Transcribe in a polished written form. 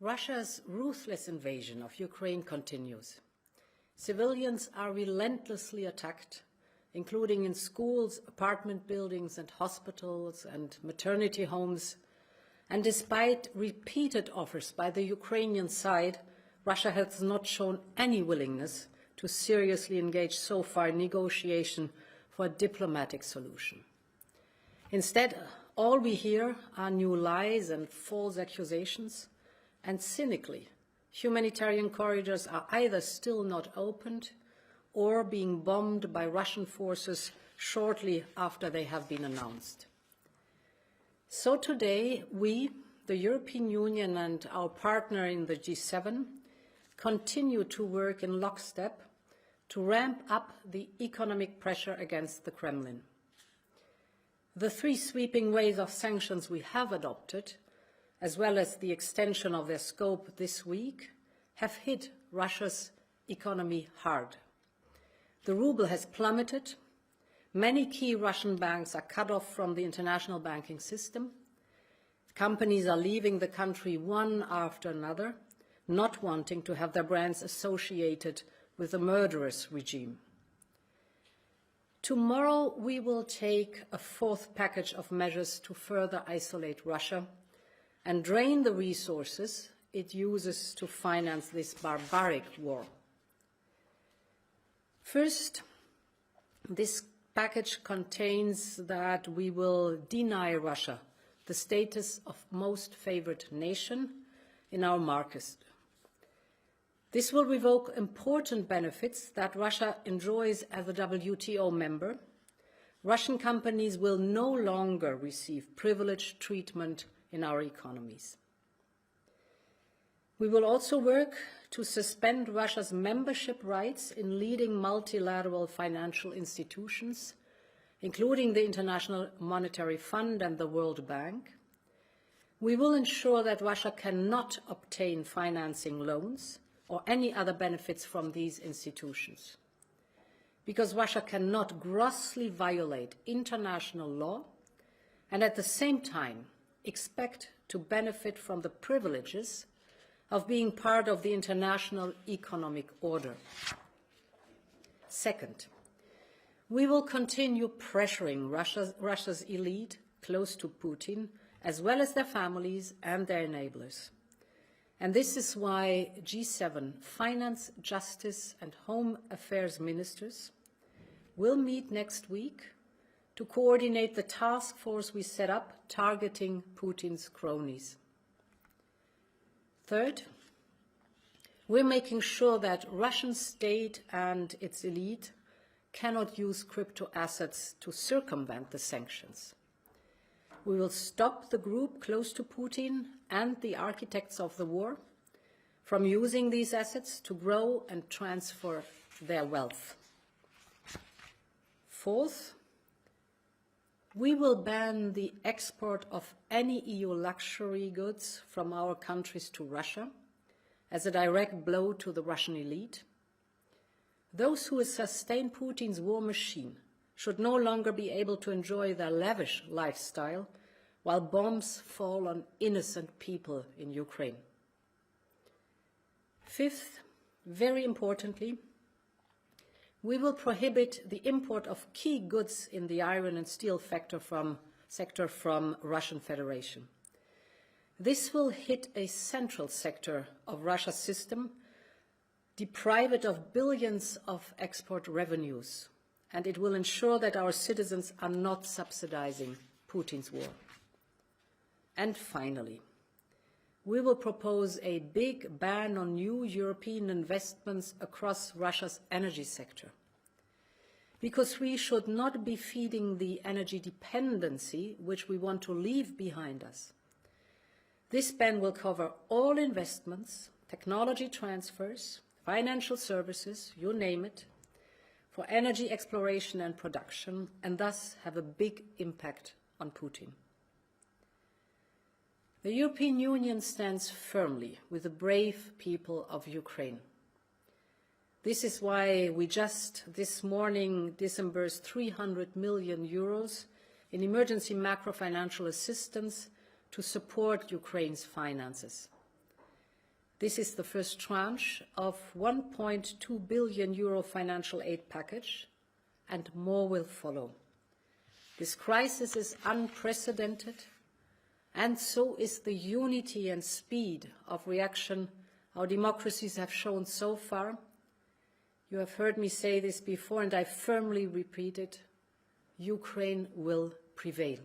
Russia's ruthless invasion of Ukraine continues. Civilians are relentlessly attacked, including in schools, apartment buildings and hospitals and maternity homes. And despite repeated offers by the Ukrainian side, Russia has not shown any willingness to seriously engage so far in negotiation for a diplomatic solution. Instead, all we hear are new lies and false accusations, and cynically, humanitarian corridors are either still not opened or being bombed by Russian forces shortly after they have been announced. So today, we, the European Union and our partner in the G7, continue to work in lockstep to ramp up the economic pressure against the Kremlin. The three sweeping waves of sanctions we have adopted, as well as the extension of their scope this week, have hit Russia's economy hard. The ruble has plummeted. Many key Russian banks are cut off from the international banking system. Companies are leaving the country one after another, not wanting to have their brands associated with a murderous regime. Tomorrow, we will take a fourth package of measures to further isolate Russia and drain the resources it uses to finance this barbaric war. First, this package contains that we will deny Russia the status of most favored nation in our markets. This will revoke important benefits that Russia enjoys as a WTO member. Russian companies will no longer receive privileged treatment in our economies. We will also work to suspend Russia's membership rights in leading multilateral financial institutions, including the International Monetary Fund and the World Bank. We will ensure that Russia cannot obtain financing loans or any other benefits from these institutions, because Russia cannot grossly violate international law and at the same time expect to benefit from the privileges of being part of the international economic order. Second, we will continue pressuring Russia's elite close to Putin, as well as their families and their enablers. And this is why G7 finance, justice and home affairs ministers will meet next week to coordinate the task force we set up targeting Putin's cronies. Third, we're making sure that Russian state and its elite cannot use crypto assets to circumvent the sanctions. We will stop the group close to Putin and the architects of the war from using these assets to grow and transfer their wealth. Fourth, we will ban the export of any EU luxury goods from our countries to Russia as a direct blow to the Russian elite. Those who sustain Putin's war machine should no longer be able to enjoy their lavish lifestyle while bombs fall on innocent people in Ukraine. Fifth, very importantly, we will prohibit the import of key goods in the iron and steel sector from Russian Federation. This will hit a central sector of Russia's system, deprive it of billions of export revenues, and it will ensure that our citizens are not subsidizing Putin's war. And finally, we will propose a big ban on new European investments across Russia's energy sector, because we should not be feeding the energy dependency which we want to leave behind us. This ban will cover all investments, technology transfers, financial services, you name it, for energy exploration and production, and thus have a big impact on Putin. The European Union stands firmly with the brave people of Ukraine. This is why we just this morning disbursed 300 million euros in emergency macro-financial assistance to support Ukraine's finances. This is the first tranche of €1.2 billion financial aid package, and more will follow. This crisis is unprecedented, and so is the unity and speed of reaction our democracies have shown so far. You have heard me say this before, and I firmly repeat it: Ukraine will prevail.